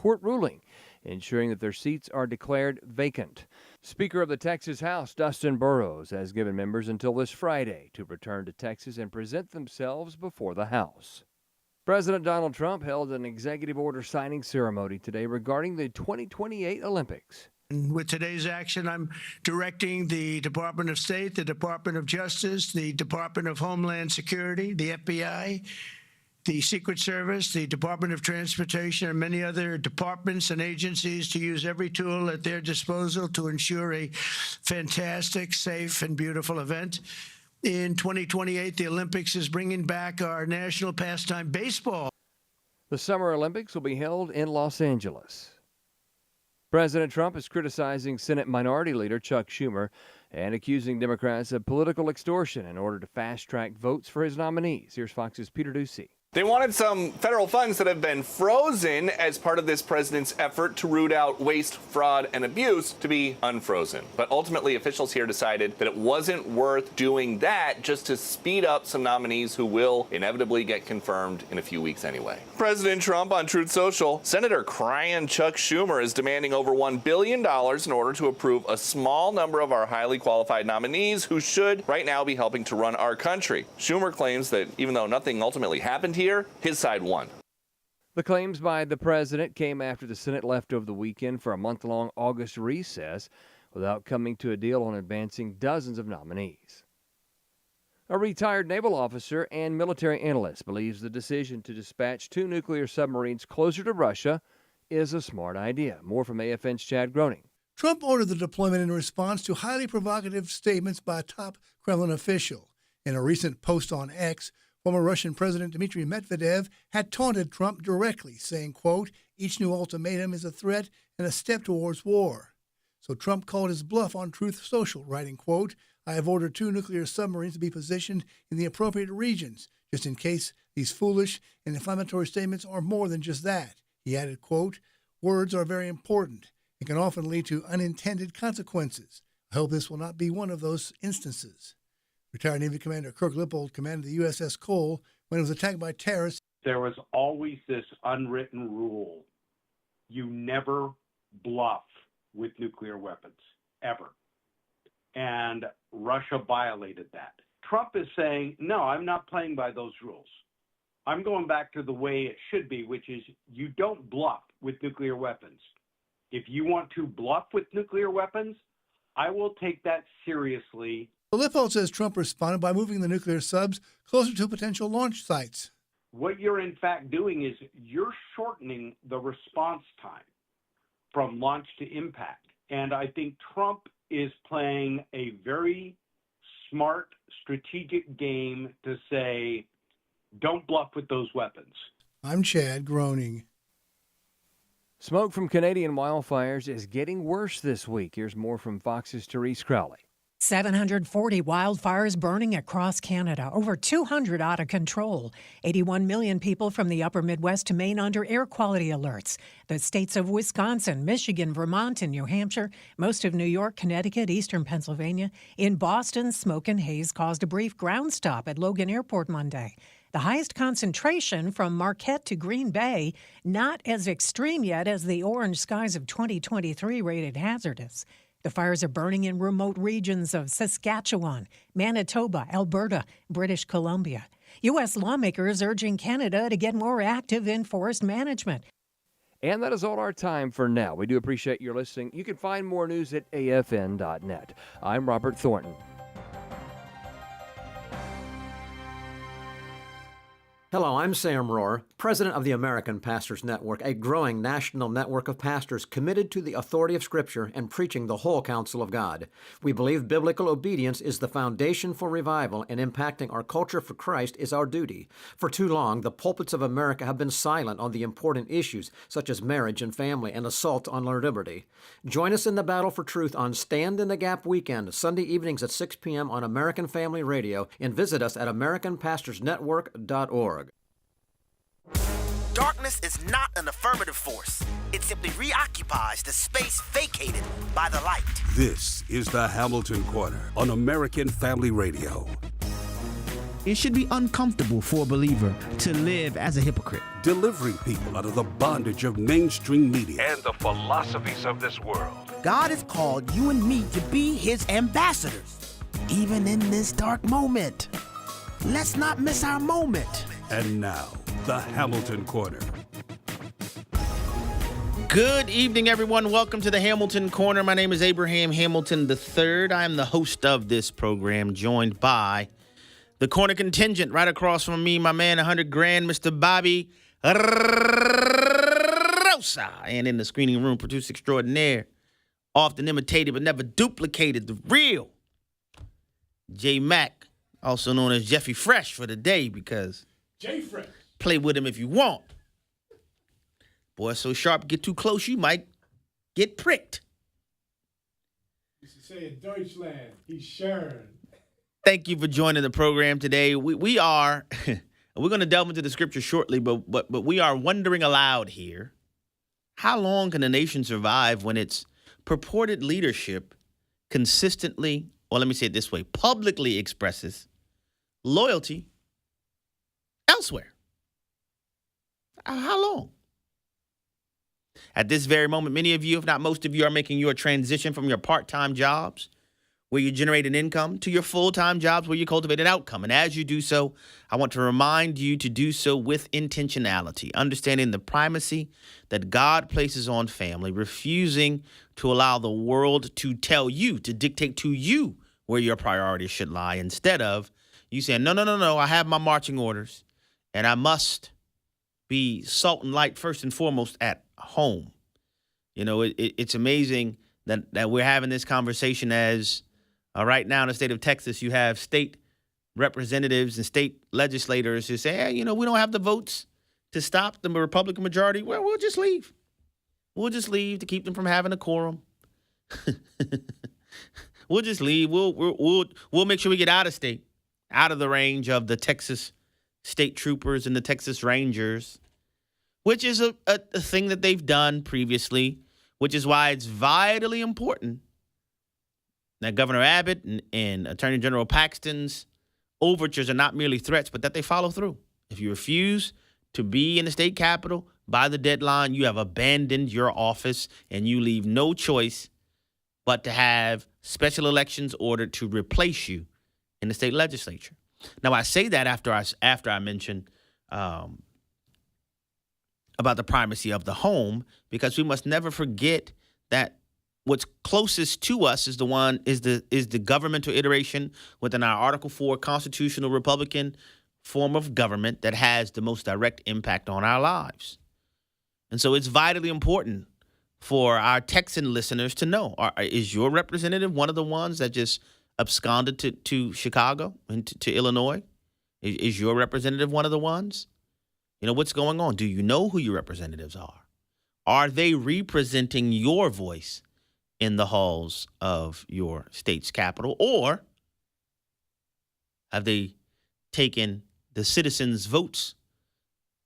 court ruling, ensuring that their seats are declared vacant. Speaker of the Texas House, Dustin Burrows, has given members until this Friday to return to Texas and present themselves before the House. President Donald Trump held an executive order signing ceremony today regarding the 2028 Olympics. With today's action, I'm directing the Department of State, the Department of Justice, the Department of Homeland Security, the FBI, the Secret Service, the Department of Transportation, and many other departments and agencies to use every tool at their disposal to ensure a fantastic, safe, and beautiful event. In 2028, the Olympics is bringing back our national pastime, baseball. The Summer Olympics will be held in Los Angeles. President Trump is criticizing Senate Minority Leader Chuck Schumer and accusing Democrats of political extortion in order to fast-track votes for his nominees. Here's Fox's Peter Ducey. They wanted some federal funds that have been frozen as part of this president's effort to root out waste, fraud, and abuse to be unfrozen. But ultimately, officials here decided that it wasn't worth doing that just to speed up some nominees who will inevitably get confirmed in a few weeks anyway. President Trump on Truth Social, Senator crying Chuck Schumer is demanding over $1 billion in order to approve a small number of our highly qualified nominees who should right now be helping to run our country. Schumer claims that even though nothing ultimately happened here, his side won. The claims by the president came after the Senate left over the weekend for a month-long August recess without coming to a deal on advancing dozens of nominees. A retired naval officer and military analyst believes the decision to dispatch 2 nuclear submarines closer to Russia is a smart idea. More from AFN's Chad Groening. Trump ordered the deployment in response to highly provocative statements by a top Kremlin official. In a recent post on X, former Russian President Dmitry Medvedev had taunted Trump directly, saying, quote, "Each new ultimatum is a threat and a step towards war." So Trump called his bluff on Truth Social, writing, quote, "I have ordered 2 nuclear submarines to be positioned in the appropriate regions, just in case these foolish and inflammatory statements are more than just that." He added, quote, "Words are very important and can often lead to unintended consequences. I hope this will not be one of those instances." Retired Navy Commander Kirk Lippold commanded the USS Cole when it was attacked by terrorists. There was always this unwritten rule. You never bluff with nuclear weapons, ever. And Russia violated that. Trump is saying, no, I'm not playing by those rules. I'm going back to the way it should be, which is you don't bluff with nuclear weapons. If you want to bluff with nuclear weapons, I will take that seriously. Lippold says Trump responded by moving the nuclear subs closer to potential launch sites. What you're in fact doing is you're shortening the response time from launch to impact. And I think Trump is playing a very smart, strategic game to say, don't bluff with those weapons. I'm Chad Groening. Smoke from Canadian wildfires is getting worse this week. Here's more from Fox's Therese Crowley. 740 wildfires burning across Canada, over 200 out of control. 81 million people from the upper Midwest to Maine under air quality alerts. The states of Wisconsin, Michigan, Vermont, and New Hampshire, most of New York, Connecticut, eastern Pennsylvania. In Boston, smoke and haze caused a brief ground stop at Logan Airport Monday. The highest concentration from Marquette to Green Bay, not as extreme yet as the orange skies of 2023 rated hazardous. The fires are burning in remote regions of Saskatchewan, Manitoba, Alberta, British Columbia. U.S. lawmakers urging Canada to get more active in forest management. And that is all our time for now. We do appreciate your listening. You can find more news at afn.net. I'm Robert Thornton. Hello, I'm Sam Rohr, president of the American Pastors Network, a growing national network of pastors committed to the authority of Scripture and preaching the whole counsel of God. We believe biblical obedience is the foundation for revival, and impacting our culture for Christ is our duty. For too long, the pulpits of America have been silent on the important issues such as marriage and family and assault on our liberty. Join us in the battle for truth on Stand in the Gap weekend, Sunday evenings at 6 p.m. on American Family Radio, and visit us at AmericanPastorsNetwork.org. Darkness is not an affirmative force. It simply reoccupies the space vacated by the light. This is the Hamilton Corner on American Family Radio. It should be uncomfortable for a believer to live as a hypocrite. Delivering people out of the bondage of mainstream media and the philosophies of this world. God has called you and me to be his ambassadors, even in this dark moment. Let's not miss our moment. And now, the Hamilton Corner. Good evening, everyone. Welcome to the Hamilton Corner. My name is Abraham Hamilton III. I am the host of this program, joined by the corner contingent right across from me, my man, 100 grand, Mr. Bobby Rosa. And in the screening room, producer extraordinaire, often imitated but never duplicated, the real J Mac, also known as Jeffy Fresh for the day, because J Fresh. Play with him if you want. Boy, so sharp, get too close, you might get pricked. Used to say in Deutschland, he's Sharon. Thank you for joining the program today. We are, we're going to delve into the scripture shortly, but we are wondering aloud here, how long can a nation survive when its purported leadership consistently, or let me say it this way, publicly expresses loyalty elsewhere? How long? At this very moment, many of you, if not most of you, are making your transition from your part-time jobs where you generate an income to your full-time jobs where you cultivate an outcome. And as you do so, I want to remind you to do so with intentionality, understanding the primacy that God places on family, refusing to allow the world to tell you, to dictate to you where your priorities should lie, instead of you saying, no, I have my marching orders, and I must be salt and light first and foremost at home. You know, it's amazing that we're having this conversation as right now in the state of Texas, you have state representatives and state legislators who say, hey, we don't have the votes to stop the Republican majority. Well, we'll just leave. We'll just leave to keep them from having a quorum. We'll just leave. We'll make sure we get out of state, out of the range of the Texas state troopers and the Texas Rangers, which is a thing that they've done previously, which is why it's vitally important that Governor Abbott and Attorney General Paxton's overtures are not merely threats, but that they follow through. If you refuse to be in the state capitol by the deadline, you have abandoned your office and you leave no choice but to have special elections ordered to replace you in the state legislature. Now, I say that after I mention about the primacy of the home, because we must never forget that what's closest to us is the governmental iteration within our Article 4 constitutional Republican form of government that has the most direct impact on our lives. And so it's vitally important for our Texan listeners to know, is your representative one of the ones that just absconded to Chicago and to Illinois? Is your representative one of the ones? What's going on? Do you know who your representatives are? Are they representing your voice in the halls of your state's capital? Or have they taken the citizens' votes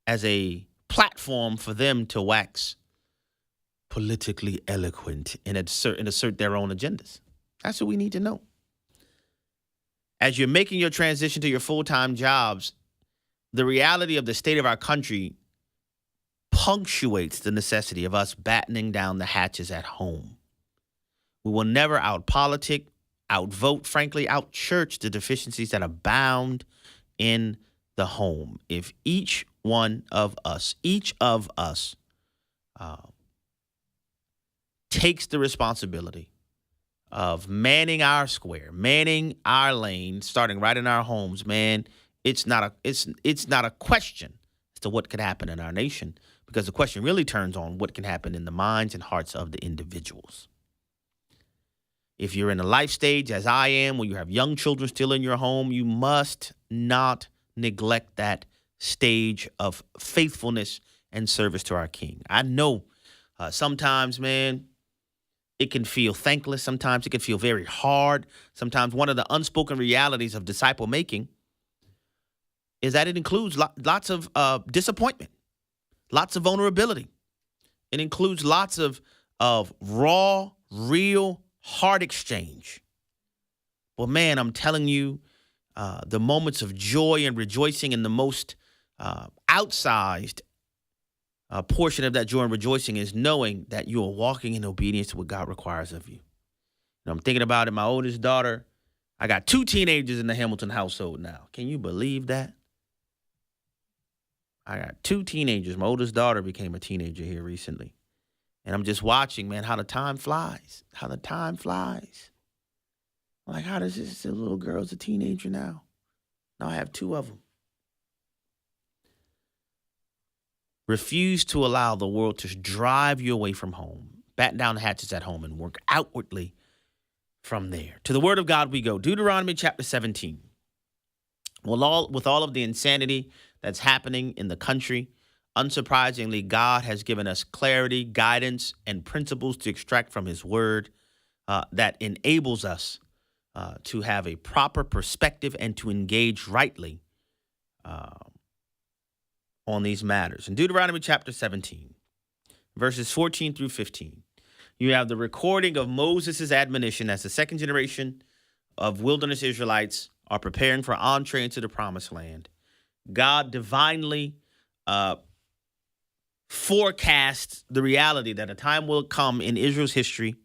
as a platform for them to wax politically eloquent and assert their own agendas? That's what we need to know. As you're making your transition to your full-time jobs, the reality of the state of our country punctuates the necessity of us battening down the hatches at home. We will never out-politic, out-vote, frankly, out-church the deficiencies that abound in the home. If each of us takes the responsibility of manning our square, manning our lane, starting right in our homes, man, it's not a question as to what could happen in our nation, because the question really turns on what can happen in the minds and hearts of the individuals. If you're in a life stage, as I am, where you have young children still in your home, you must not neglect that stage of faithfulness and service to our King. I know sometimes, man, it can feel thankless. Sometimes it can feel very hard. Sometimes one of the unspoken realities of disciple making is that it includes lots of disappointment, lots of vulnerability. It includes lots of raw, real, hard exchange. Well, man, I'm telling you, the moments of joy and rejoicing, and the most outsized portion of that joy and rejoicing is knowing that you are walking in obedience to what God requires of you. And I'm thinking about it. My oldest daughter, I got 2 teenagers in the Hamilton household now. Can you believe that? I got 2 teenagers. My oldest daughter became a teenager here recently. And I'm just watching, man, how the time flies. How the time flies. Like, how does this little girl's a teenager now? Now I have 2 of them. Refuse to allow the world to drive you away from home. Batten down the hatches at home and work outwardly from there. To the word of God we go. Deuteronomy chapter 17. Well, with all of the insanity that's happening in the country, unsurprisingly, God has given us clarity, guidance, and principles to extract from his word that enables us to have a proper perspective and to engage rightly on these matters. In Deuteronomy chapter 17, verses 14 through 15, you have the recording of Moses' admonition as the second generation of wilderness Israelites are preparing for entree into the promised land. God divinely forecasts the reality that a time will come in Israel's history,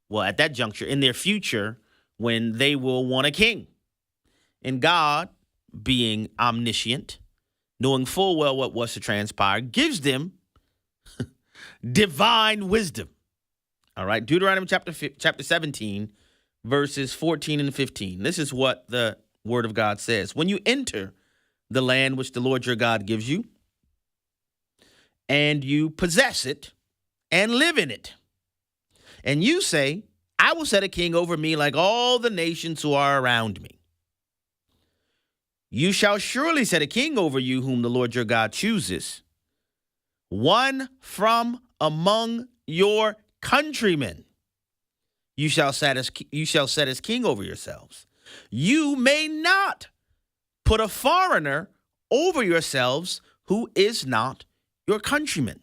well, at that juncture, in their future, when they will want a king. And God, being omniscient, knowing full well what was to transpire, gives them divine wisdom. All right, Deuteronomy chapter 17, verses 14 and 15. This is what the word of God says. When you enter the land which the Lord your God gives you, and you possess it and live in it, and you say, I will set a king over me like all the nations who are around me. You shall surely set a king over you whom the Lord your God chooses, one from among your countrymen. You shall set as king over yourselves. You may not put a foreigner over yourselves who is not your countryman.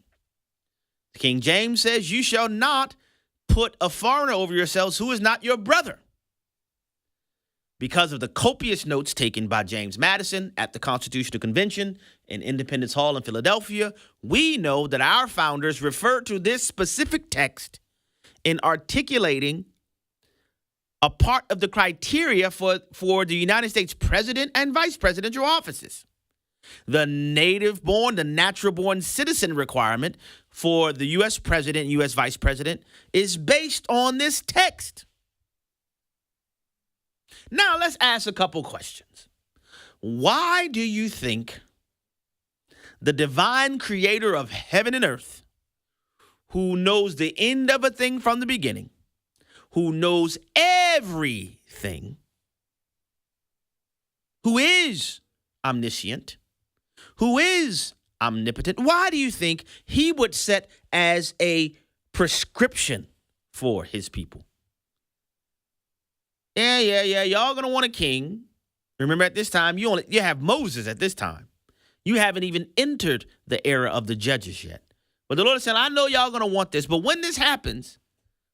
King James says, you shall not put a foreigner over yourselves who is not your brother. Because of the copious notes taken by James Madison at the Constitutional Convention in Independence Hall in Philadelphia, we know that our founders referred to this specific text in articulating a part of the criteria for the United States president and vice presidential offices. The native-born, the natural-born citizen requirement for the U.S. president and U.S. vice president is based on this text. Now, let's ask a couple questions. Why do you think the divine creator of heaven and earth, who knows the end of a thing from the beginning, who knows everything, who is omniscient, who is omnipotent, why do you think he would set as a prescription for his people? Yeah. Y'all gonna want a king. Remember, at this time, you have Moses at this time. You haven't even entered the era of the judges yet. But the Lord said, I know y'all gonna want this, but when this happens,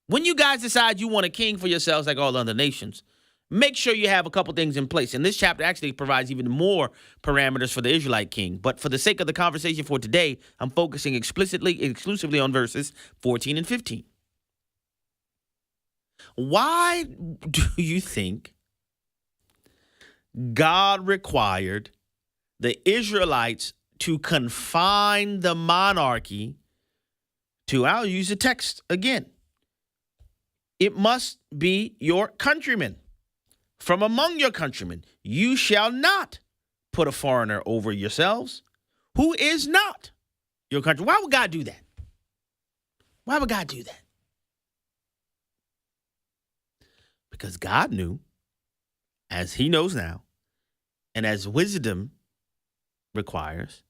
when you guys decide you want a king for yourselves like all other nations, make sure you have a couple things in place. And this chapter actually provides even more parameters for the Israelite king. But for the sake of the conversation for today, I'm focusing exclusively on verses 14 and 15. Why do you think God required the Israelites to confine the monarchy to, I'll use the text again, it must be your countrymen. From among your countrymen, you shall not put a foreigner over yourselves who is not your country. Why would God do that? Why would God do that? Because God knew, as he knows now, and as wisdom requires,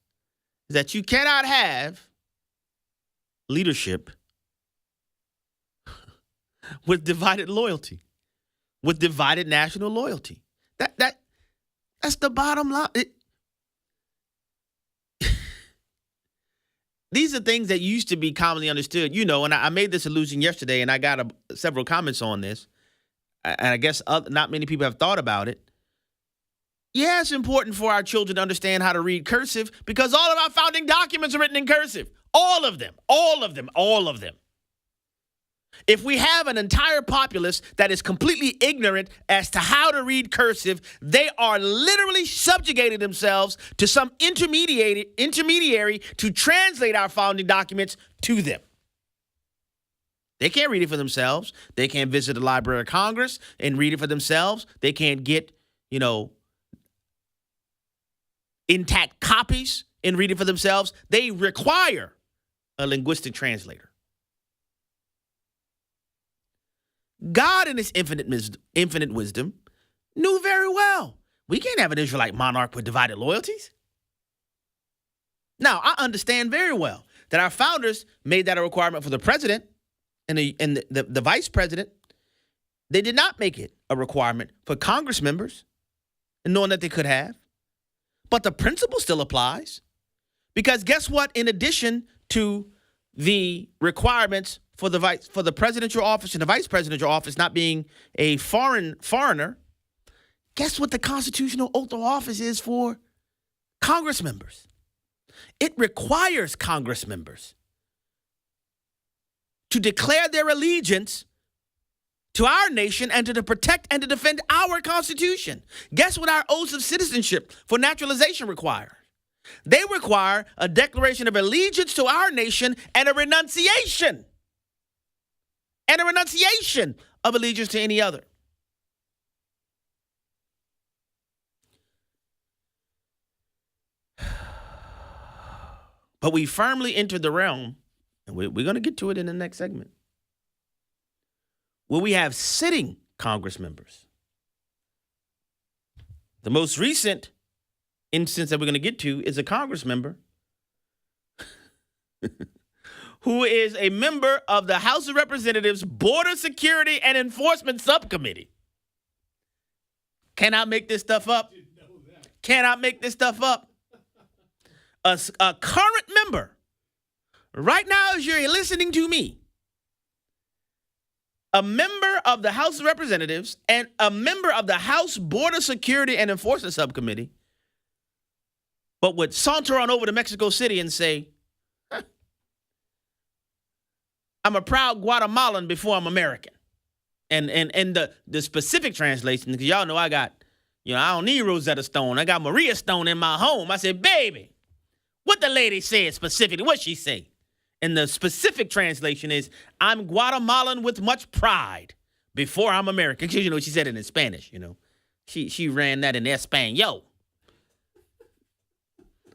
that you cannot have leadership with divided loyalty, with divided national loyalty. That's the bottom line. These are things that used to be commonly understood, and I made this allusion yesterday, and I got several comments on this. And I guess not many people have thought about it. Yeah, it's important for our children to understand how to read cursive because all of our founding documents are written in cursive. All of them, all of them, all of them. If we have an entire populace that is completely ignorant as to how to read cursive, they are literally subjugating themselves to some intermediary to translate our founding documents to them. They can't read it for themselves. They can't visit the Library of Congress and read it for themselves. They can't get, intact copies and read it for themselves. They require a linguistic translator. God, in his infinite wisdom, knew very well we can't have an Israelite monarch with divided loyalties. Now, I understand very well that our founders made that a requirement for the president and the vice president. They did not make it a requirement for Congress members, and knowing that they could have. But the principle still applies. Because guess what? In addition to the requirements for the presidential office and the vice presidential office not being a foreigner, guess what the constitutional oath of office is for Congress members? It requires Congress members to declare their allegiance to our nation and to protect and to defend our Constitution. Guess what our oaths of citizenship for naturalization require? They require a declaration of allegiance to our nation and a renunciation. And a renunciation of allegiance to any other. But we firmly entered the realm, and we're going to get to it in the next segment, where we have sitting Congress members. The most recent instance that we're going to get to is a Congress member who is a member of the House of Representatives Border Security and Enforcement Subcommittee. Cannot make this stuff up. Cannot make this stuff up. A current member, right now as you're listening to me, a member of the House of Representatives and a member of the House Border Security and Enforcement Subcommittee, but would saunter on over to Mexico City and say, I'm a proud Guatemalan before I'm American. And the specific translation, because y'all know I got, I don't need Rosetta Stone. I got Maria Stone in my home. I said, baby, what the lady said specifically, what she say? And the specific translation is, I'm Guatemalan with much pride before I'm American. Because, she said it in Spanish, She ran that in Espanol.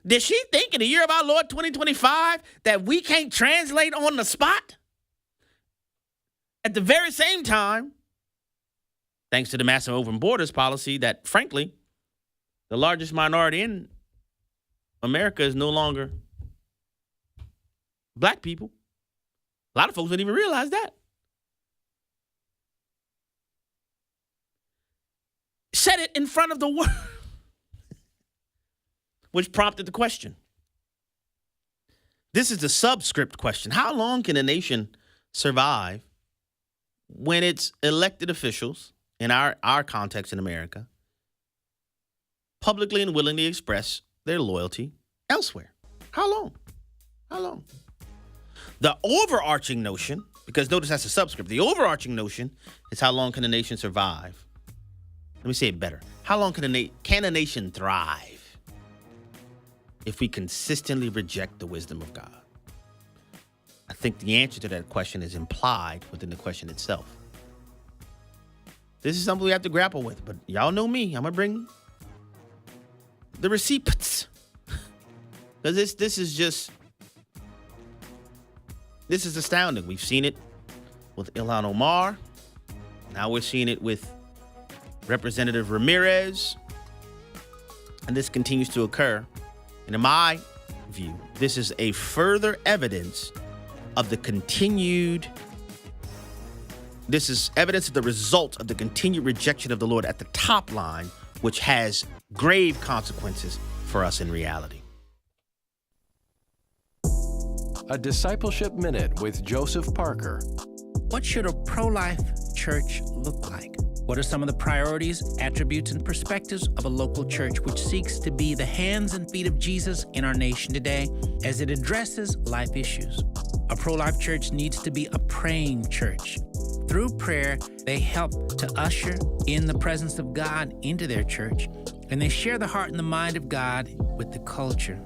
Did she think in the year of our Lord 2025 that we can't translate on the spot? At the very same time, thanks to the massive open borders policy that, frankly, the largest minority in America is no longer black people. A lot of folks didn't even realize that. Said it in front of the world, which prompted the question. This is the subscript question. How long can a nation survive when its elected officials, in our context in America, publicly and willingly express their loyalty elsewhere? How long? How long? The overarching notion, because notice that's a subscript, the overarching notion is how long can a nation survive? Let me say it better. How long can a nation thrive if we consistently reject the wisdom of God? I think the answer to that question is implied within the question itself. This is something we have to grapple with, but y'all know me. I'm going to bring the receipts. Because this is astounding. We've seen it with Ilhan Omar. Now we're seeing it with Representative Ramirez. And this continues to occur. And in my view, this is a further evidence of the this is evidence of the result of the continued rejection of the Lord at the top line, which has grave consequences for us in reality. A Discipleship Minute with Joseph Parker. What should a pro-life church look like? What are some of the priorities, attributes, and perspectives of a local church which seeks to be the hands and feet of Jesus in our nation today as it addresses life issues? A pro-life church needs to be a praying church. Through prayer, they help to usher in the presence of God into their church, and they share the heart and the mind of God with the culture.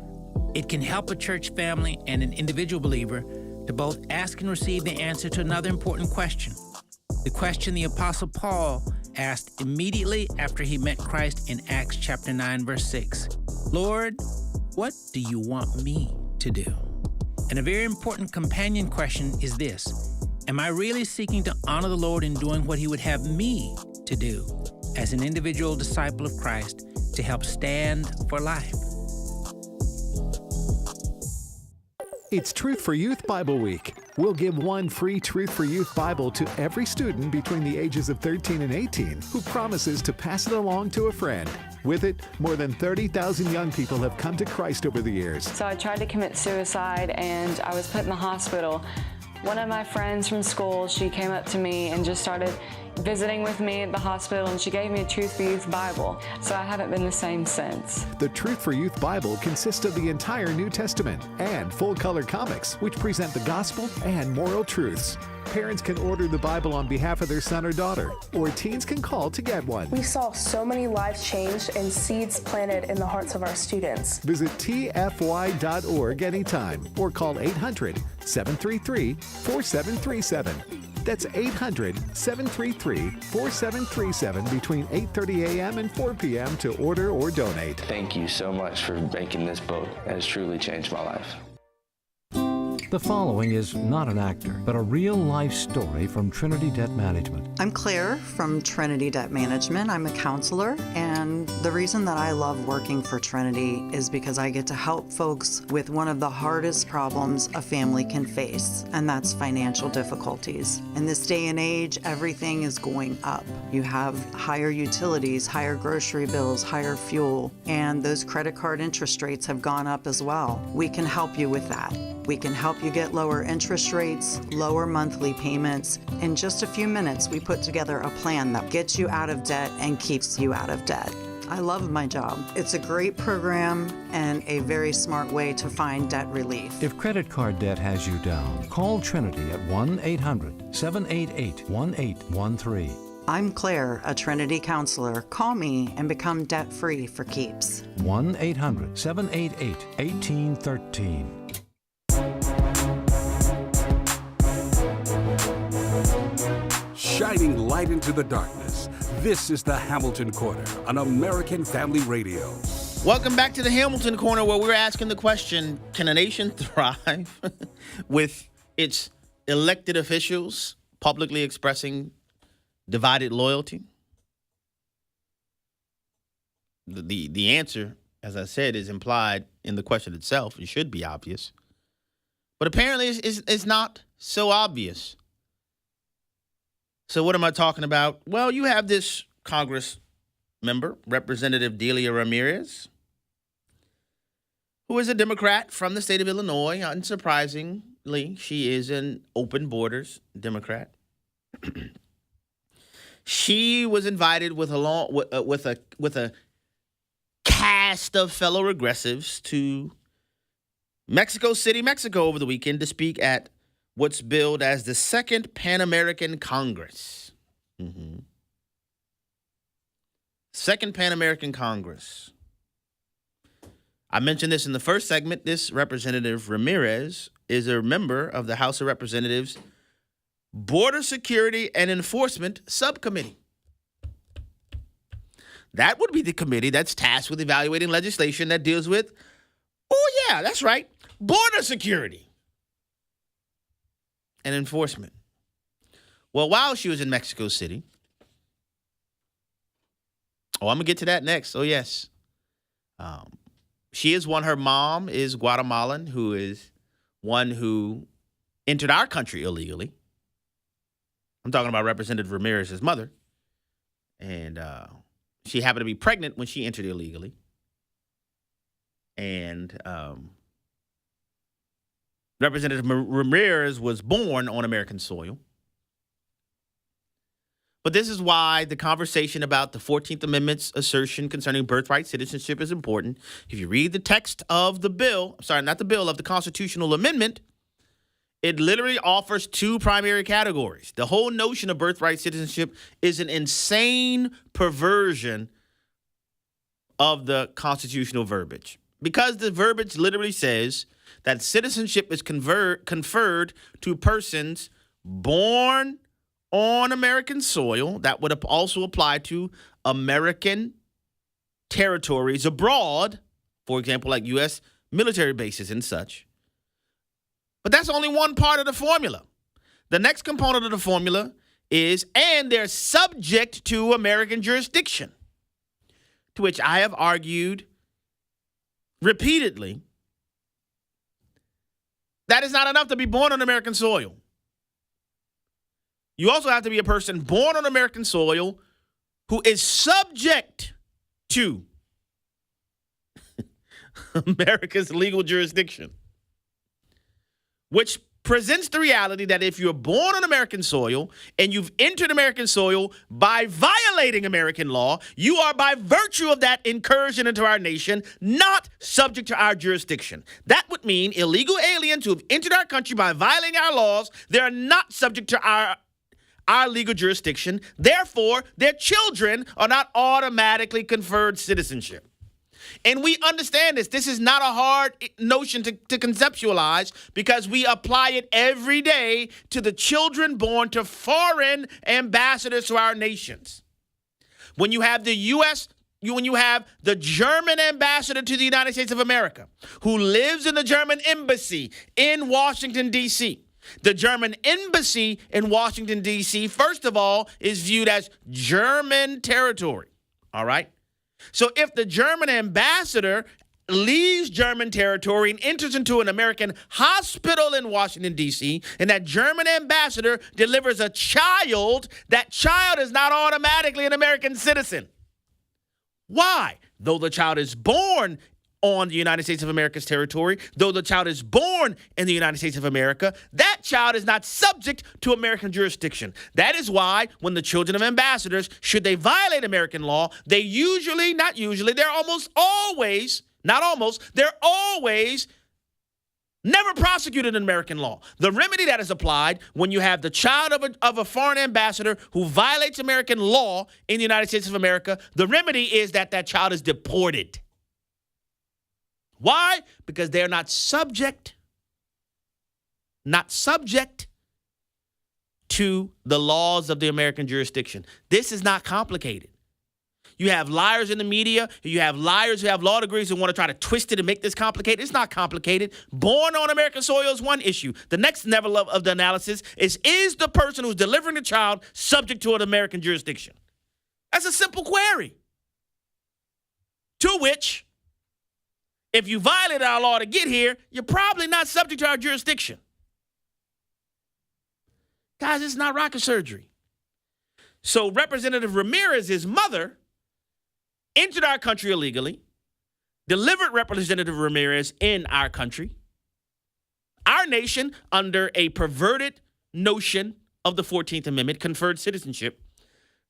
It can help a church family and an individual believer to both ask and receive the answer to another important question. The question the Apostle Paul asked immediately after he met Christ in Acts chapter 9, verse 6. Lord, what do you want me to do? And a very important companion question is this. Am I really seeking to honor the Lord in doing what he would have me to do as an individual disciple of Christ to help stand for life? It's Truth for Youth Bible Week. We'll give one free Truth for Youth Bible to every student between the ages of 13 and 18 who promises to pass it along to a friend. With it, more than 30,000 young people have come to Christ over the years. So I tried to commit suicide and I was put in the hospital. One of my friends from school, she came up to me and just started visiting with me at the hospital, and she gave me a Truth for Youth Bible. So I haven't been the same since. The Truth for Youth Bible consists of the entire New Testament and full-color comics, which present the gospel and moral truths. Parents can order the Bible on behalf of their son or daughter, or teens can call to get one. We saw so many lives changed and seeds planted in the hearts of our students. Visit tfy.org anytime or call 800-733-4737. That's 800-733-4737 between 8:30 a.m. and 4 p.m. to order or donate. Thank you so much for making this book. It has truly changed my life. The following is not an actor, but a real-life story from Trinity Debt Management. I'm Claire from Trinity Debt Management. I'm a counselor, and the reason that I love working for Trinity is because I get to help folks with one of the hardest problems a family can face, and that's financial difficulties. In this day and age, everything is going up. You have higher utilities, higher grocery bills, higher fuel, and those credit card interest rates have gone up as well. We can help you with that. We can help you get lower interest rates, lower monthly payments. In just a few minutes, we put together a plan that gets you out of debt and keeps you out of debt. I love my job. It's a great program and a very smart way to find debt relief. If credit card debt has you down, call Trinity at 1-800-788-1813. I'm Claire, a Trinity counselor. Call me and become debt-free for keeps. 1-800-788-1813. Shining light into the darkness. This is the Hamilton Corner on American Family Radio. Welcome back to the Hamilton Corner, where we're asking the question, can a nation thrive with its elected officials publicly expressing divided loyalty? The answer, as I said, is implied in the question itself. It should be obvious. But apparently it's not so obvious. So what am I talking about? Well, you have this Congress member, Representative Delia Ramirez, who is a Democrat from the state of Illinois. Unsurprisingly, she is an open borders Democrat. She was invited with a cast of fellow progressives to Mexico City, Mexico over the weekend to speak at what's billed as the Second Pan American Congress. Second Pan American Congress. I mentioned this in the first segment. This Representative Ramirez is a member of the House of Representatives Border Security and Enforcement Subcommittee. That would be the committee that's tasked with evaluating legislation that deals with, oh yeah, that's right, border security and enforcement. Well, while she was in Mexico City, I'm going to get to that next. Oh, yes. She is one, her mom is Guatemalan, who is one who entered our country illegally. I'm talking about Representative Ramirez's mother. And she happened to be pregnant when she entered illegally. And Representative Ramirez was born on American soil. But this is why the conversation about the 14th Amendment's assertion concerning birthright citizenship is important. If you read the text of the bill, sorry, not the bill, of the constitutional amendment, it literally offers two primary categories. The whole notion of birthright citizenship is an insane perversion of the constitutional verbiage, because the verbiage literally says that citizenship is conferred to persons born on American soil. That would also apply to American territories abroad, for example, like U.S. military bases and such. But that's only one part of the formula. The next component of the formula is, and they're subject to American jurisdiction, to which I have argued repeatedly that is not enough to be born on American soil. You also have to be a person born on American soil who is subject to America's legal jurisdiction, which presents the reality that if you're born on American soil and you've entered American soil by violating American law, you are, by virtue of that incursion into our nation, not subject to our jurisdiction. That would mean illegal aliens who have entered our country by violating our laws, they're not subject to our legal jurisdiction. Therefore, their children are not automatically conferred citizenship. And we understand this. This is not a hard notion to conceptualize, because we apply it every day to the children born to foreign ambassadors to our nations. When you have when you have the German ambassador to the United States of America, who lives in the German embassy in Washington, D.C., the German embassy in Washington, D.C., first of all, is viewed as German territory. All right? So if the German ambassador leaves German territory and enters into an American hospital in Washington, D.C., and that German ambassador delivers a child, that child is not automatically an American citizen. Why? Though the child is born on the United States of America's territory, though the child is born in the United States of America, that child is not subject to American jurisdiction. That is why when the children of ambassadors, should they violate American law, they're almost always, not almost, they're always never prosecuted in American law. The remedy that is applied when you have the child of a foreign ambassador who violates American law in the United States of America, the remedy is that that child is deported. Why? Because they're not subject to the laws of the American jurisdiction. This is not complicated. You have liars in the media. You have liars who have law degrees who want to try to twist it and make this complicated. It's not complicated. Born on American soil is one issue. The next level of the analysis is the person who's delivering the child subject to an American jurisdiction? That's a simple query. To which, if you violate our law to get here, you're probably not subject to our jurisdiction. Guys, it's not rocket surgery. So Representative Ramirez's mother entered our country illegally, delivered Representative Ramirez in our country, our nation, under a perverted notion of the 14th Amendment, conferred citizenship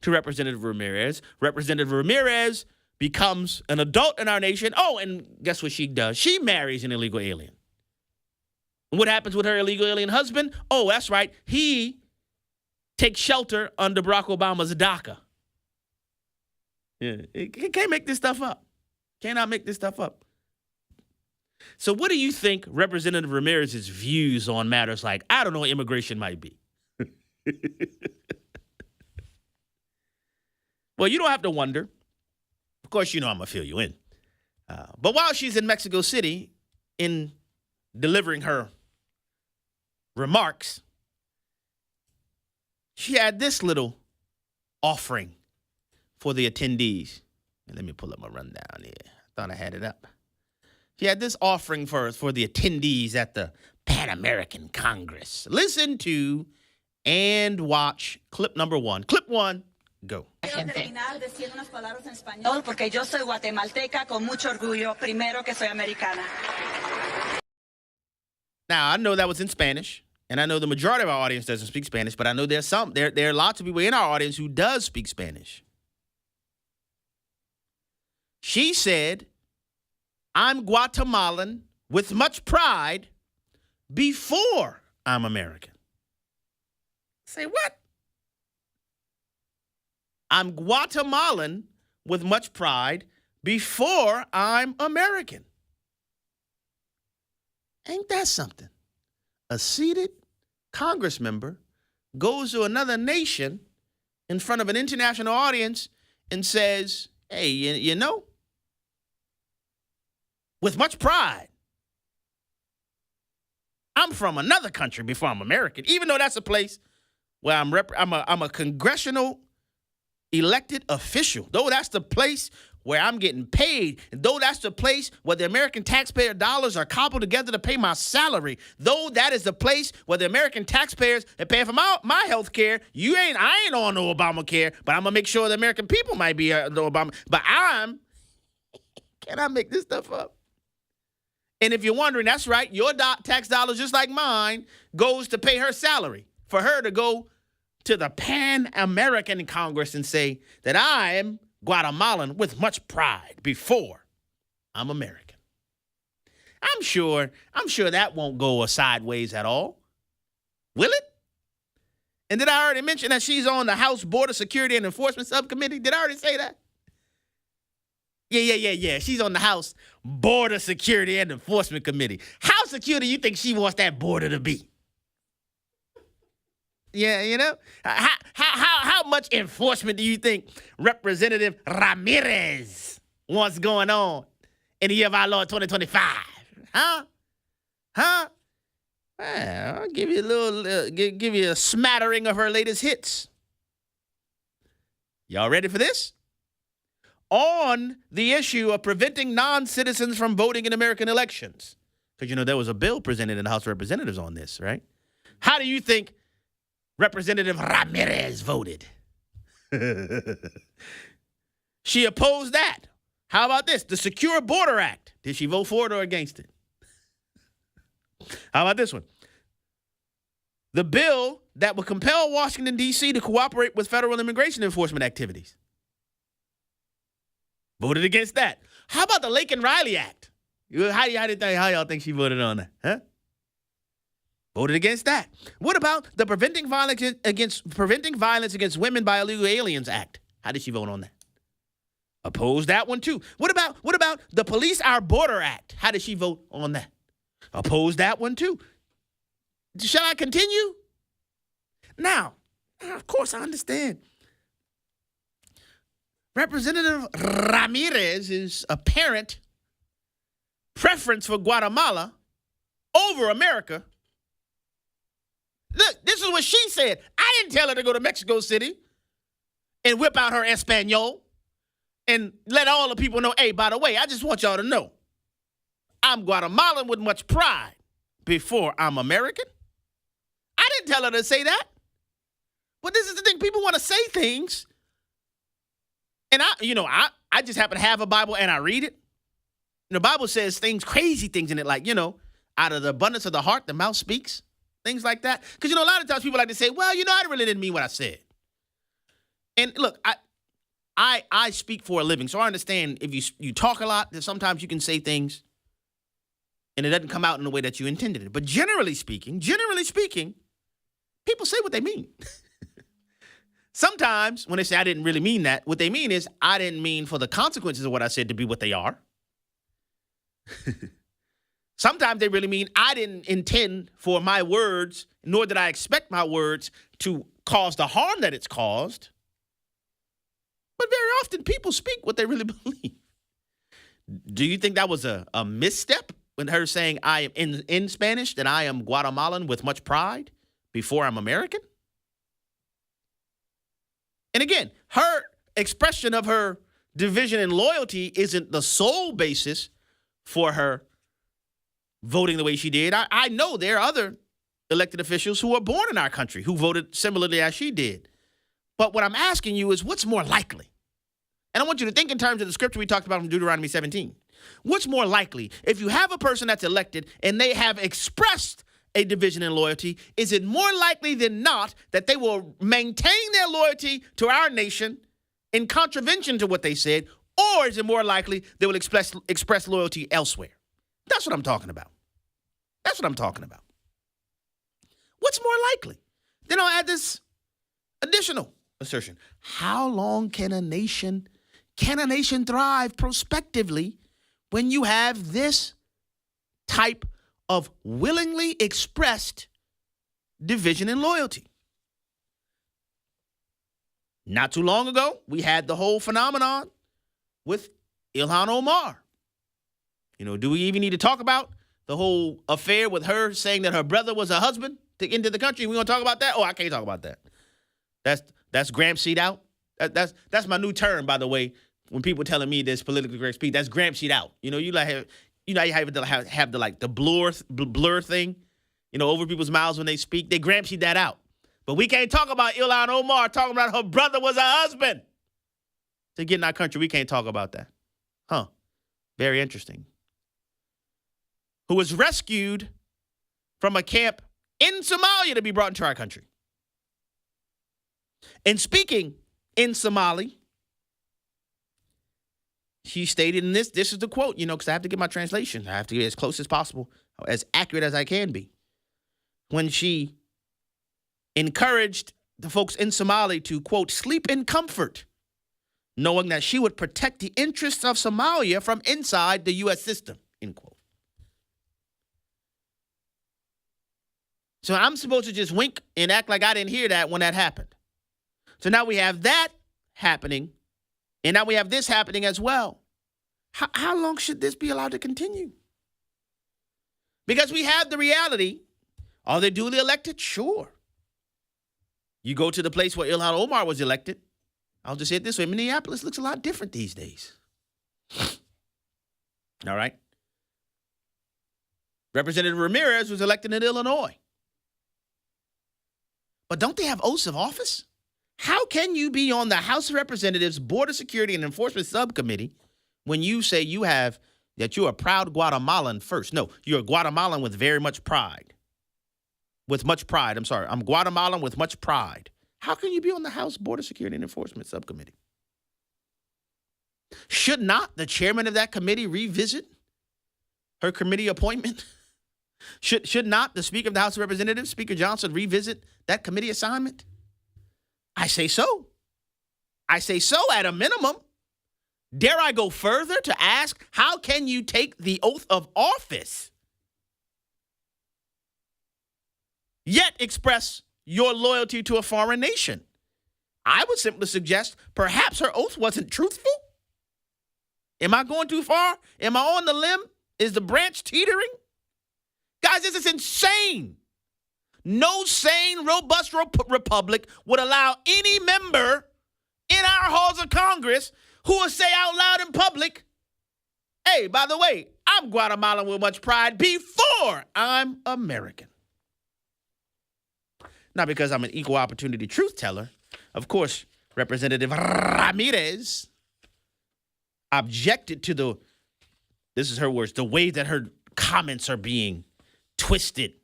to Representative Ramirez. Representative Ramirez becomes an adult in our nation. Oh, and guess what she does? She marries an illegal alien. And what happens with her illegal alien husband? Oh, that's right. He takes shelter under Barack Obama's DACA. Yeah, it can't make this stuff up. Cannot make this stuff up. So what do you think Representative Ramirez's views on matters like, I don't know, immigration might be? Well, you don't have to wonder. Of course, you know I'm going to fill you in. But while she's in Mexico City, in delivering her remarks, she had this little offering for the attendees. And let me pull up my rundown here. I thought I had it up. She had this offering for the attendees at the Pan American Congress. Listen to and watch clip number 1. Clip 1. Go. Quiero terminar diciendo unas palabras en español porque yo soy guatemalteca con mucho orgullo, primero que soy americana. Now, I know that was in Spanish. and I know the majority of our audience doesn't speak Spanish, but I know there are lots of people in our audience who does speak Spanish. She said, I'm Guatemalan with much pride before I'm American. Say what? I'm Guatemalan with much pride before I'm American. Ain't that something? A seated Congress member goes to another nation in front of an international audience and says, hey, you know, with much pride, I'm from another country before I'm American, even though that's a place where I'm a congressional elected official, though that's the place where I'm getting paid, and though that's the place where the American taxpayer dollars are cobbled together to pay my salary, though that is the place where the American taxpayers are paying for my health care, I ain't on no Obamacare, but I'm going to make sure the American people might be no Obama. But can I make this stuff up? And if you're wondering, that's right, your tax dollars, just like mine, goes to pay her salary, for her to go to the Pan-American Congress and say that I am Guatemalan with much pride before I'm American. I'm sure that won't go sideways at all. Will it? And did I already mention that she's on the House Border Security and Enforcement Subcommittee? Did I already say that? Yeah. She's on the House Border Security and Enforcement Committee. How secure do you think she wants that border to be? Yeah, you know? How much enforcement do you think Representative Ramirez wants going on in the year of our Lord 2025? Huh? Well, I'll give you a little, give you a smattering of her latest hits. Y'all ready for this? On the issue of preventing non-citizens from voting in American elections. Because, you know, there was a bill presented in the House of Representatives on this, right? How do you think Representative Ramirez voted? She opposed that. How about this? The Secure Border Act. Did she vote for it or against it? How about this one? The bill that would compel Washington, D.C. to cooperate with federal immigration enforcement activities. Voted against that. How about the Lake and Riley Act? How y'all think she voted on that? Huh? Voted against that. What about the Preventing Violence Against Women by Illegal Aliens Act? How did she vote on that? Opposed that one too. What about the Police Our Border Act? How did she vote on that? Opposed that one too. Shall I continue? Now, of course, I understand. Representative Ramirez's apparent preference for Guatemala over America. Look, this is what she said. I didn't tell her to go to Mexico City and whip out her Espanol and let all the people know, hey, by the way, I just want y'all to know, I'm Guatemalan with much pride before I'm American. I didn't tell her to say that. But this is the thing. People want to say things. And I just happen to have a Bible and I read it. And the Bible says things, crazy things in it, like, out of the abundance of the heart, the mouth speaks. Things like that. Because, a lot of times people like to say, well, I really didn't mean what I said. And look, I speak for a living, so I understand if you talk a lot, that sometimes you can say things and it doesn't come out in the way that you intended it. But generally speaking, people say what they mean. Sometimes when they say I didn't really mean that, what they mean is I didn't mean for the consequences of what I said to be what they are. Sometimes they really mean I didn't intend for my words, nor did I expect my words to cause the harm that it's caused. But very often people speak what they really believe. Do you think that was a misstep when her saying I am in Spanish, that I am Guatemalan with much pride before I'm American? And again, her expression of her division and loyalty isn't the sole basis for her voting the way she did. I know there are other elected officials who were born in our country who voted similarly as she did. But what I'm asking you is what's more likely? And I want you to think in terms of the scripture we talked about from Deuteronomy 17. What's more likely? If you have a person that's elected and they have expressed a division in loyalty, is it more likely than not that they will maintain their loyalty to our nation in contravention to what they said, or is it more likely they will express loyalty elsewhere? That's what I'm talking about. That's what I'm talking about. What's more likely? Then I'll add this additional assertion. How long can a nation thrive prospectively when you have this type of willingly expressed division in loyalty? Not too long ago, we had the whole phenomenon with Ilhan Omar. Do we even need to talk about the whole affair with her saying that her brother was her husband to enter the country? We gonna talk about that? Oh, I can't talk about that. That's Gramsci'd out. That's my new term, by the way. When people telling me this politically correct speech, that's Gramsci'd out. You have the blur thing, over people's mouths when they speak. They Gramsci'd that out. But we can't talk about Ilhan Omar talking about her brother was her husband to get in our country. We can't talk about that. Huh. Very interesting. Who was rescued from a camp in Somalia to be brought into our country. And speaking in Somali, she stated in this is the quote, because I have to get my translation. I have to get as close as possible, as accurate as I can be. When she encouraged the folks in Somali to, quote, sleep in comfort, knowing that she would protect the interests of Somalia from inside the U.S. system, end quote. So I'm supposed to just wink and act like I didn't hear that when that happened. So now we have that happening, and now we have this happening as well. How long should this be allowed to continue? Because we have the reality, are they duly elected? Sure. You go to the place where Ilhan Omar was elected, I'll just say it this way, Minneapolis looks a lot different these days. All right? Representative Ramirez was elected in Illinois. But don't they have oaths of office? How can you be on the House of Representatives Board of Security and Enforcement Subcommittee when you say that you're a proud Guatemalan first? No, you're a Guatemalan with very much pride. With much pride. I'm sorry. I'm Guatemalan with much pride. How can you be on the House Board of Security and Enforcement Subcommittee? Should not the chairman of that committee revisit her committee appointment? Should not the Speaker of the House of Representatives, Speaker Johnson, revisit that committee assignment? I say so. I say so at a minimum. Dare I go further to ask, how can you take the oath of office yet express your loyalty to a foreign nation? I would simply suggest perhaps her oath wasn't truthful. Am I going too far? Am I on the limb? Is the branch teetering? Guys, this is insane. No sane, robust republic would allow any member in our halls of Congress who will say out loud in public, hey, by the way, I'm Guatemalan with much pride before I'm American. Not because I'm an equal opportunity truth teller. Of course, Representative Ramirez objected to this is her words, the way that her comments are being twisted.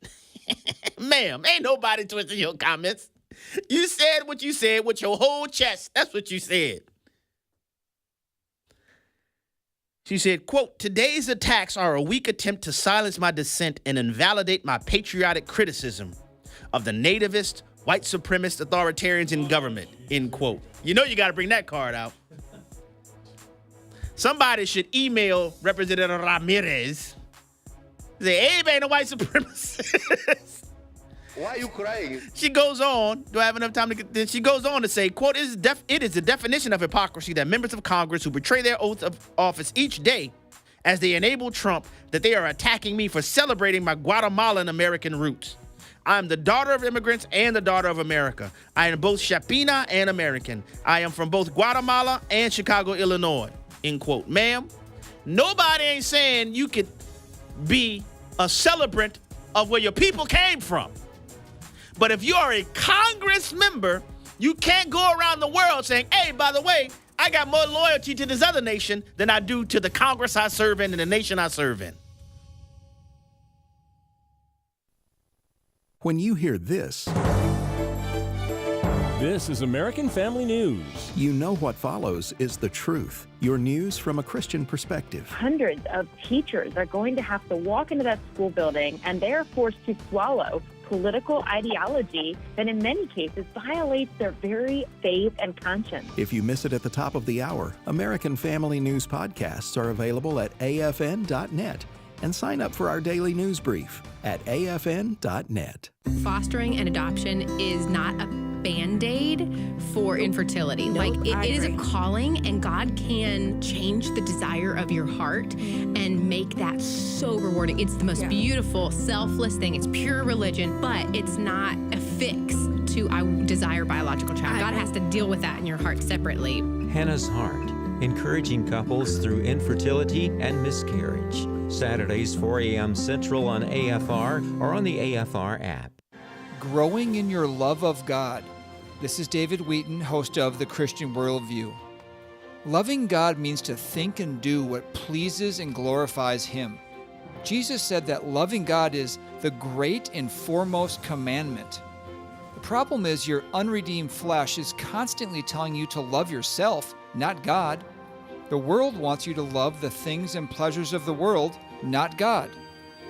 Ma'am, ain't nobody twisting your comments. You said what you said with your whole chest. That's what you said. She said, quote, today's attacks are a weak attempt to silence my dissent and invalidate my patriotic criticism of the nativist, white supremacist authoritarians in government, end quote. You know you got to bring that card out. Somebody should email Representative Ramirez. Say, Abe ain't a white supremacist. Why are you crying? She goes on. Do I have enough time to get this? She goes on to say, quote, it is the definition of hypocrisy that members of Congress who betray their oath of office each day as they enable Trump that they are attacking me for celebrating my Guatemalan American roots. I am the daughter of immigrants and the daughter of America. I am both Chapina and American. I am from both Guatemala and Chicago, Illinois, end quote. Ma'am, nobody ain't saying you could be a celebrant of where your people came from. But if you are a Congress member, you can't go around the world saying, hey, by the way, I got more loyalty to this other nation than I do to the Congress I serve in and the nation I serve in. When you hear this, this is American Family News. You know what follows is the truth. Your news from a Christian perspective. Hundreds of teachers are going to have to walk into that school building, and they are forced to swallow political ideology that in many cases violates their very faith and conscience. If you miss it at the top of the hour, American Family News podcasts are available at afn.net. And sign up for our daily news brief at afn.net. Fostering and adoption is not a Band-Aid for infertility. It is a calling, and God can change the desire of your heart and make that so rewarding. It's the most beautiful, selfless thing. It's pure religion, but it's not a fix to I desire biological child. God has to deal with that in your heart separately. Hannah's Heart, encouraging couples through infertility and miscarriage. Saturdays, 4 a.m. Central on AFR or on the AFR app. Growing in your love of God. This is David Wheaton, host of The Christian Worldview. Loving God means to think and do what pleases and glorifies Him. Jesus said that loving God is the great and foremost commandment. The problem is your unredeemed flesh is constantly telling you to love yourself, not God. The world wants you to love the things and pleasures of the world, not God.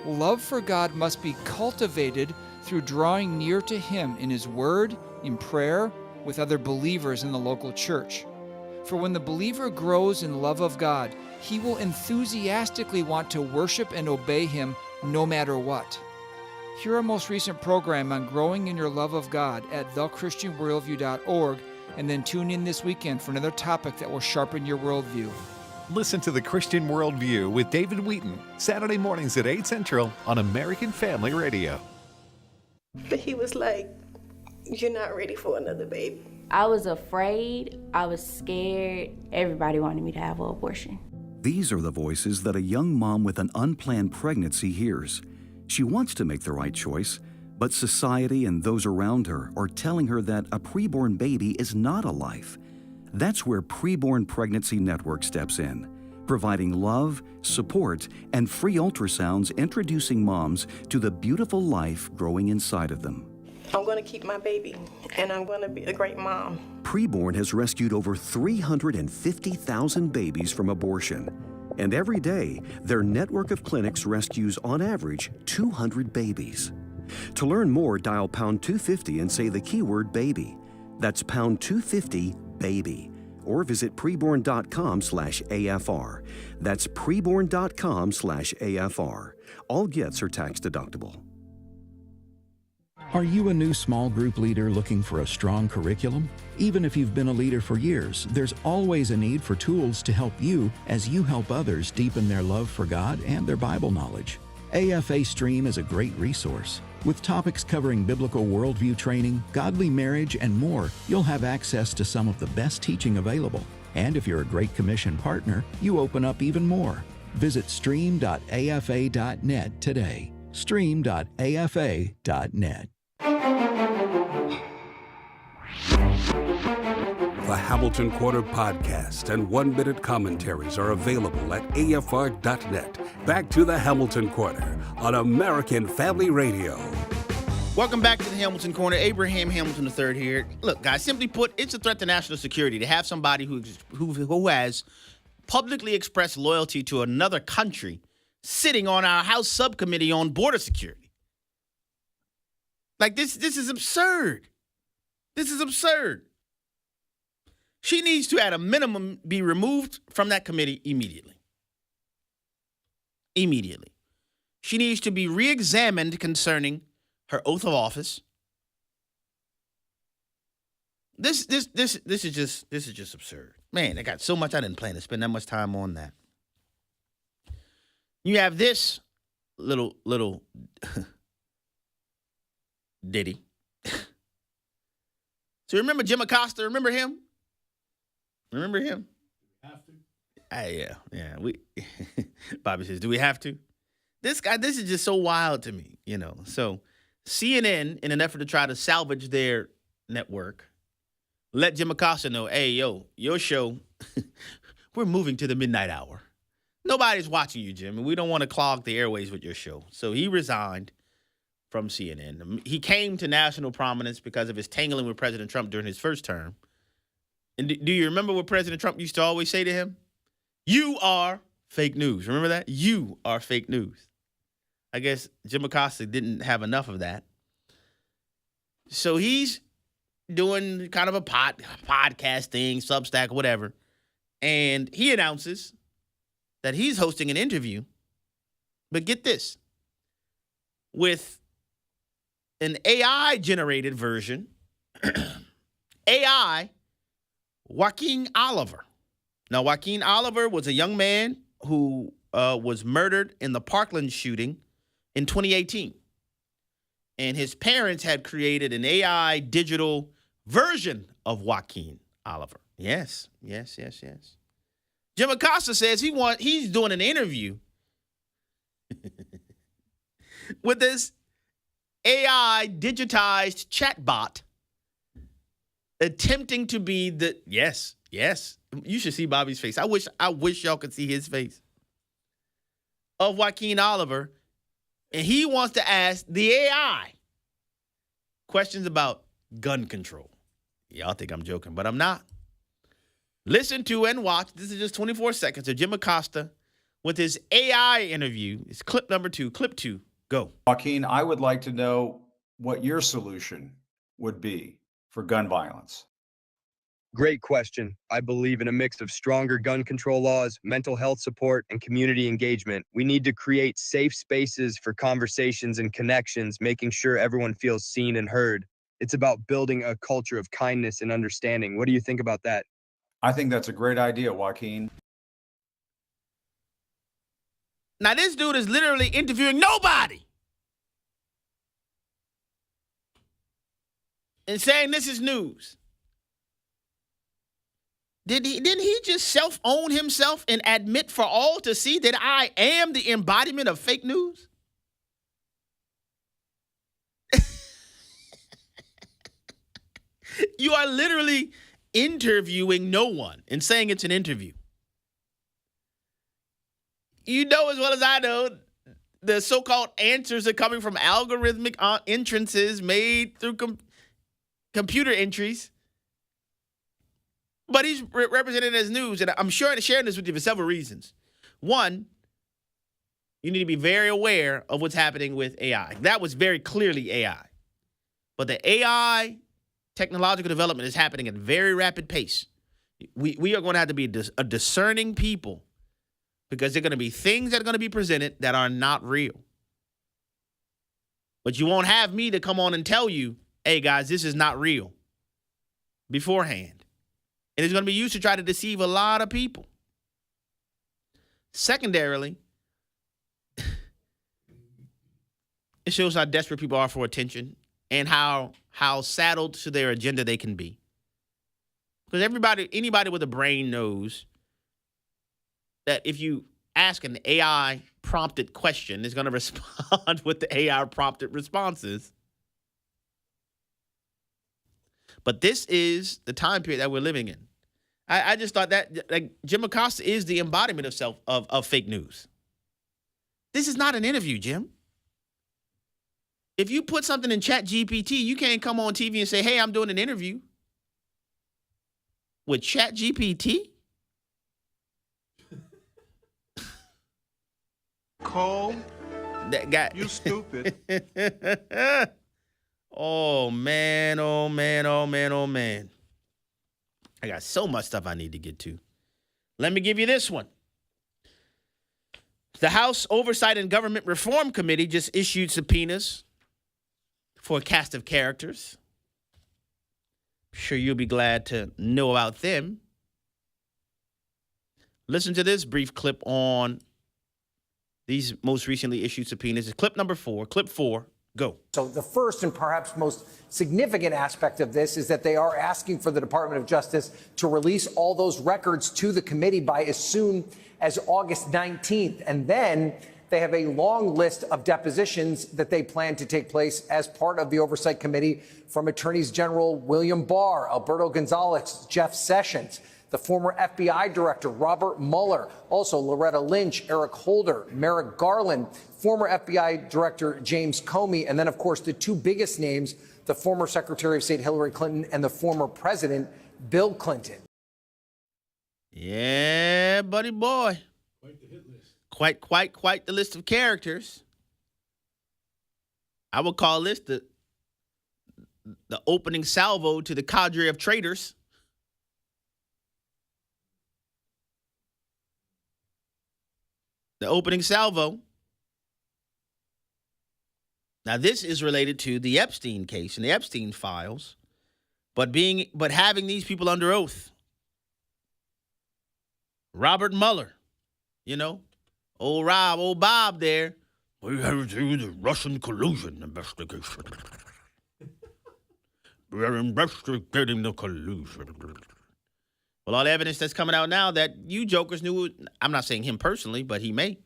Love for God must be cultivated through drawing near to Him in His Word, in prayer, with other believers in the local church. For when the believer grows in love of God, he will enthusiastically want to worship and obey Him no matter what. Hear our most recent program on growing in your love of God at thechristianworldview.org, and then tune in this weekend for another topic that will sharpen your worldview. Listen to The Christian Worldview with David Wheaton, Saturday mornings at 8 Central on American Family Radio. But he was like, "You're not ready for another baby." I was afraid. I was scared. Everybody wanted me to have an abortion. These are the voices that a young mom with an unplanned pregnancy hears. She wants to make the right choice, but society and those around her are telling her that a preborn baby is not a life. That's where Preborn Pregnancy Network steps in, providing love, support, and free ultrasounds introducing moms to the beautiful life growing inside of them. I'm going to keep my baby, and I'm going to be a great mom. Preborn has rescued over 350,000 babies from abortion. And every day, their network of clinics rescues, on average, 200 babies. To learn more, dial pound 250 and say the keyword baby. That's pound 250 baby. Or visit preborn.com/AFR. That's preborn.com/AFR. All gifts are tax deductible. Are you a new small group leader looking for a strong curriculum? Even if you've been a leader for years, there's always a need for tools to help you as you help others deepen their love for God and their Bible knowledge. AFA Stream is a great resource. With topics covering biblical worldview training, godly marriage, and more, you'll have access to some of the best teaching available. And if you're a Great Commission partner, you open up even more. Visit stream.afa.net today. stream.afa.net. The Hamilton Corner podcast and one-minute commentaries are available at afr.net. Back to the Hamilton Corner on American Family Radio. Welcome back to the Hamilton Corner. Abraham Hamilton III here. Look, guys, simply put, it's a threat to national security to have somebody who has publicly expressed loyalty to another country sitting on our House subcommittee on border security. Like, this is absurd. This is absurd. She needs to, at a minimum, be removed from that committee immediately. Immediately. She needs to be re-examined concerning her oath of office. This is just absurd. Man, I got so much I didn't plan to spend that much time on that. You have this little ditty. So remember Jim Acosta? Remember him? Remember him? Have to? Yeah. Bobby says, do we have to? This is just so wild to me, you know. So CNN, in an effort to try to salvage their network, let Jim Acosta know, hey, yo, your show, we're moving to the midnight hour. Nobody's watching you, Jim, and we don't want to clog the airways with your show. So he resigned. from CNN. He came to national prominence because of his tangling with President Trump during his first term. And do you remember what President Trump used to always say to him? You are fake news. Remember that? You are fake news. I guess Jim Acosta didn't have enough of that. So he's doing kind of a podcast thing, Substack, whatever. And he announces that he's hosting an interview. But get this, with an AI-generated version, AI, Joaquin Oliver. Now, Joaquin Oliver was a young man who was murdered in the Parkland shooting in 2018. And his parents had created an AI digital version of Joaquin Oliver. Yes. Jim Acosta says he's doing an interview with this AI digitized chatbot attempting to be the yes. You should see Bobby's face. I wish y'all could see his face. Of Joaquin Oliver. And he wants to ask the AI questions about gun control. Y'all think I'm joking, but I'm not. Listen to and watch. This is just 24 seconds of Jim Acosta with his AI interview. It's clip number 2. Clip 2. Go. Joaquin, I would like to know what your solution would be for gun violence. Great question. I believe in a mix of stronger gun control laws, mental health support, and community engagement. We need to create safe spaces for conversations and connections, making sure everyone feels seen and heard. It's about building a culture of kindness and understanding. What do you think about that? I think that's a great idea, Joaquin. Now, this dude is literally interviewing nobody and saying this is news. Didn't he just self-own himself and admit for all to see that I am the embodiment of fake news? You are literally interviewing no one and saying it's an interview. You know as well as I know, the so-called answers are coming from algorithmic entrances made through computer entries. But he's represented as news, and I'm sharing this with you for several reasons. One, you need to be very aware of what's happening with AI. That was very clearly AI. But the AI technological development is happening at a very rapid pace. We are going to have to be a discerning people because there are going to be things that are going to be presented that are not real. But you won't have me to come on and tell you, hey, guys, this is not real beforehand. And it's going to be used to try to deceive a lot of people. Secondarily, it shows how desperate people are for attention and how saddled to their agenda they can be. Because anybody with a brain knows that if you ask an AI prompted question, it's going to respond with the AI prompted responses. But this is the time period that we're living in. I just thought that like Jim Acosta is the embodiment of fake news. This is not an interview, Jim. If you put something in ChatGPT, you can't come on TV and say, hey, I'm doing an interview with ChatGPT. Cole, that guy. you stupid. Oh, man. I got so much stuff I need to get to. Let me give you this one. The House Oversight and Government Reform Committee just issued subpoenas for a cast of characters. I'm sure you'll be glad to know about them. Listen to this brief clip on these most recently issued subpoenas. It's clip number 4. Clip 4. Go. So the first and perhaps most significant aspect of this is that they are asking for the Department of Justice to release all those records to the committee by as soon as August 19th. And then they have a long list of depositions that they plan to take place as part of the Oversight Committee from Attorneys General William Barr, Alberto Gonzales, Jeff Sessions. the former FBI director Robert Mueller, also Loretta Lynch, Eric Holder, Merrick Garland, former FBI Director James Comey, and then, of course, the two biggest names, the former Secretary of State Hillary Clinton and the former President Bill Clinton. Yeah, buddy boy. Quite the hit list. Quite the list of characters. I would call this the opening salvo to the cadre of traitors. The opening salvo. Now, this is related to the Epstein case and the Epstein files, but having these people under oath. Robert Mueller, old Rob, old Bob there. We have to do the Russian collusion investigation. We are investigating the collusion. Well, all the evidence that's coming out now that you jokers knew, I'm not saying him personally, but he may,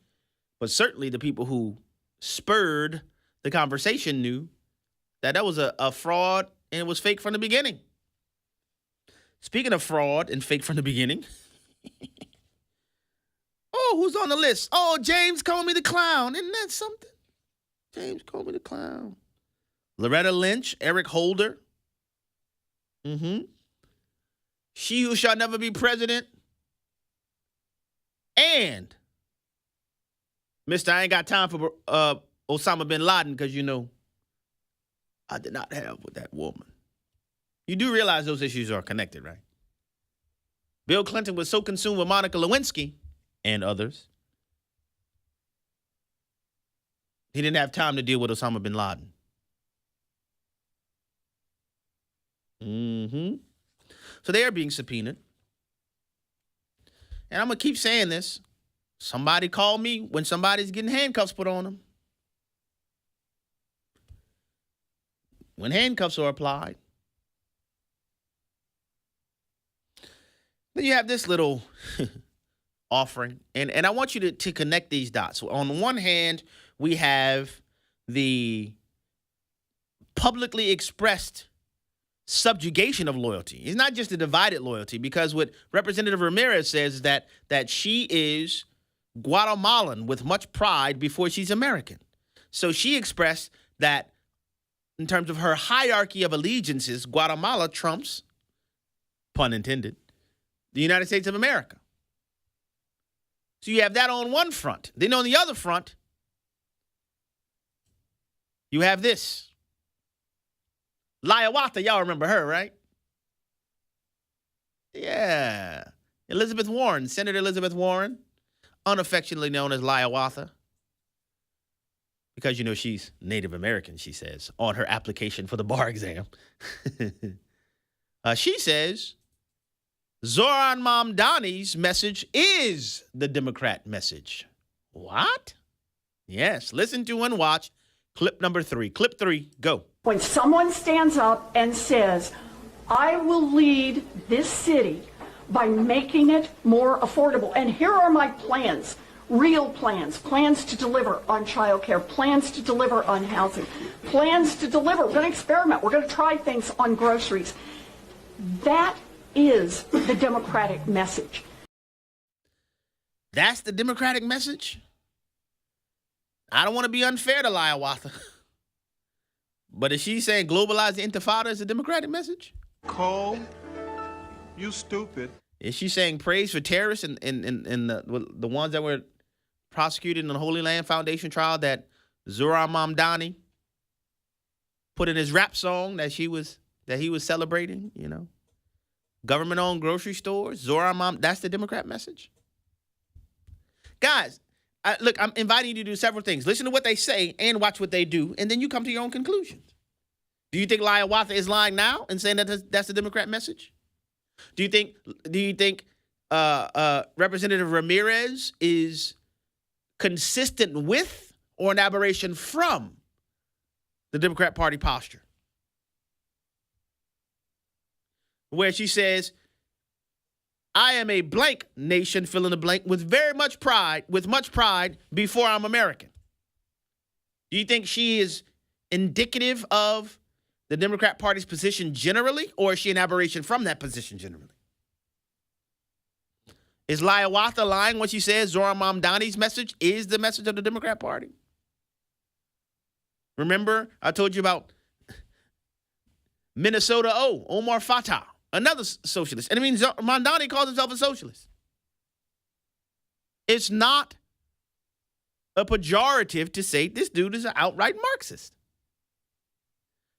but certainly the people who spurred the conversation knew that was a fraud and it was fake from the beginning. Speaking of fraud and fake from the beginning, oh, who's on the list? Oh, James Comey the clown. Isn't that something? James Comey the clown. Loretta Lynch, Eric Holder. She who shall never be president. And Mr. I ain't got time for Osama bin Laden because, I did not have with that woman. You do realize those issues are connected, right? Bill Clinton was so consumed with Monica Lewinsky and others, he didn't have time to deal with Osama bin Laden. So they are being subpoenaed. And I'm going to keep saying this. Somebody call me when somebody's getting handcuffs put on them. When handcuffs are applied. Then you have this little offering. And I want you to connect these dots. So on the one hand, we have the publicly expressed subjugation of loyalty. It's not just a divided loyalty, because what Representative Ramirez says is that she is Guatemalan with much pride before she's American. So she expressed that in terms of her hierarchy of allegiances, Guatemala trumps, pun intended, the United States of America. So you have that on one front. Then on the other front, you have this. Liewatha, y'all remember her, right? Yeah. Elizabeth Warren, Senator Elizabeth Warren, unaffectionately known as Liewatha. Because, she's Native American, she says, on her application for the bar exam. She says Zoran Mamdani's message is the Democrat message. What? Yes. Listen to and watch clip number 3. Clip 3, go. When someone stands up and says, I will lead this city by making it more affordable, and here are my plans, real plans, plans to deliver on childcare, plans to deliver on housing, plans to deliver, we're going to experiment, we're going to try things on groceries. That is the Democratic message. That's the Democratic message? I don't want to be unfair to Liewatha. But is she saying globalize the intifada is a Democratic message? Cole, you stupid. Is she saying praise for terrorists and the ones that were prosecuted in the Holy Land Foundation trial that Zoran Mamdani put in his rap song that he was celebrating, Government-owned grocery stores, that's the Democrat message? Guys, look, I'm inviting you to do several things. Listen to what they say and watch what they do, and then you come to your own conclusions. Do you think Liewatha is lying now and saying that that's the Democrat message? Do you think Representative Ramirez is consistent with or an aberration from the Democrat Party posture? Where she says, I am a blank nation, fill in the blank, with much pride before I'm American. Do you think she is indicative of the Democrat Party's position generally, or is she an aberration from that position generally? Is Liewatha lying when she says Zoran Mamdani's message is the message of the Democrat Party? Remember, I told you about Minnesota Omar Fatah, another socialist. And I mean, Mamdani calls himself a socialist. It's not a pejorative to say this dude is an outright Marxist.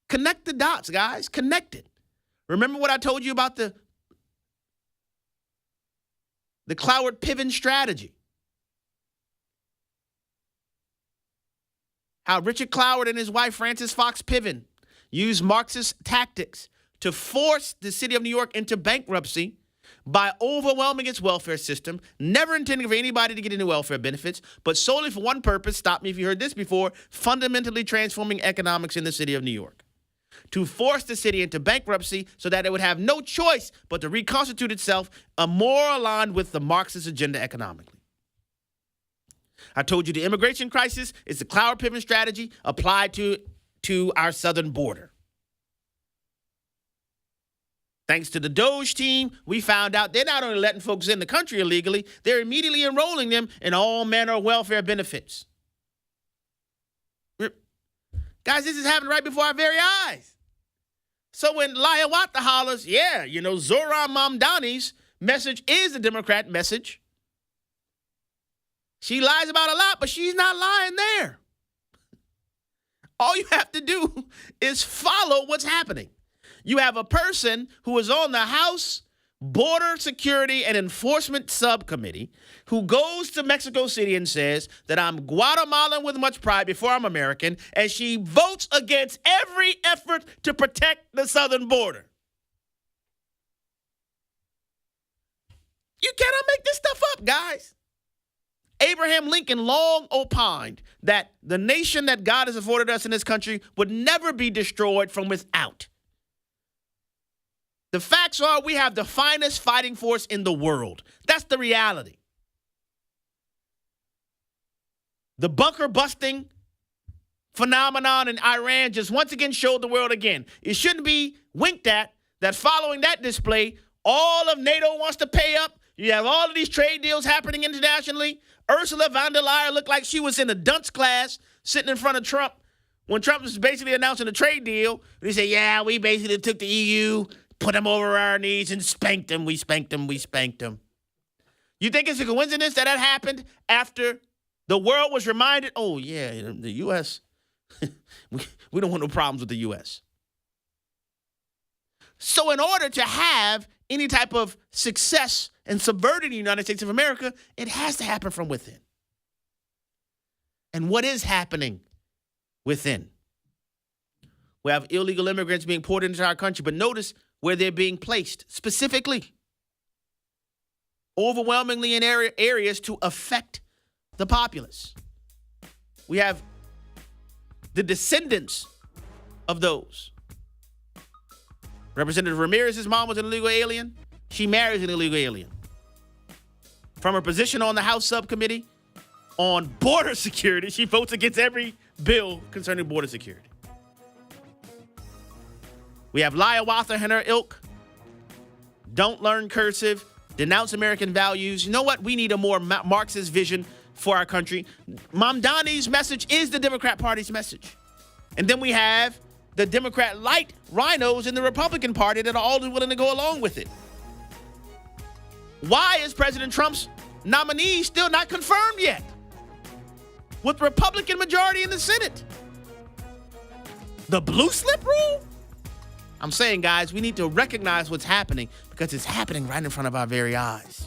Connect the dots, guys. Connect it. Remember what I told you about the Cloward-Piven strategy? How Richard Cloward and his wife, Frances Fox Piven, used Marxist tactics to force the city of New York into bankruptcy by overwhelming its welfare system, never intending for anybody to get any welfare benefits, but solely for one purpose, stop me if you heard this before, fundamentally transforming economics in the city of New York. To force the city into bankruptcy so that it would have no choice but to reconstitute itself more aligned with the Marxist agenda economically. I told you the immigration crisis is the Cloward-Piven strategy applied to our southern border. Thanks to the Doge team, we found out they're not only letting folks in the country illegally, they're immediately enrolling them in all manner of welfare benefits. Guys, this is happening right before our very eyes. So when Liewatha hollers, yeah, Zoran Mamdani's message is the Democrat message. She lies about a lot, but she's not lying there. All you have to do is follow what's happening. You have a person who is on the House Border Security and Enforcement Subcommittee who goes to Mexico City and says that I'm Guatemalan with much pride before I'm American, and she votes against every effort to protect the southern border. You cannot make this stuff up, guys. Abraham Lincoln long opined that the nation that God has afforded us in this country would never be destroyed from without. The facts are we have the finest fighting force in the world. That's the reality. The bunker busting phenomenon in Iran just once again showed the world again. It shouldn't be winked at that following that display, all of NATO wants to pay up. You have all of these trade deals happening internationally. Ursula von der Leyen looked like she was in a dunce class sitting in front of Trump when Trump was basically announcing a trade deal. And he said, yeah, we basically took the EU, put them over our knees and spanked them. We spanked them. We spanked them. You think it's a coincidence that happened after the world was reminded, oh, yeah, the U.S., we don't want no problems with the U.S. So in order to have any type of success in subverting the United States of America, it has to happen from within. And what is happening within? We have illegal immigrants being poured into our country, but notice where they're being placed specifically. Overwhelmingly in areas to affect the populace. We have the descendants of those. Representative Ramirez's mom was an illegal alien. She marries an illegal alien. From her position on the House subcommittee on border security, she votes against every bill concerning border security. We have Liewatha and her ilk. Don't learn cursive. Denounce American values. You know what? We need a more Marxist vision for our country. Mamdani's message is the Democrat Party's message. And then we have the Democrat light rhinos in the Republican Party that are all willing to go along with it. Why is President Trump's nominee still not confirmed yet? With Republican majority in the Senate. The blue slip rule? I'm saying, guys, we need to recognize what's happening because it's happening right in front of our very eyes.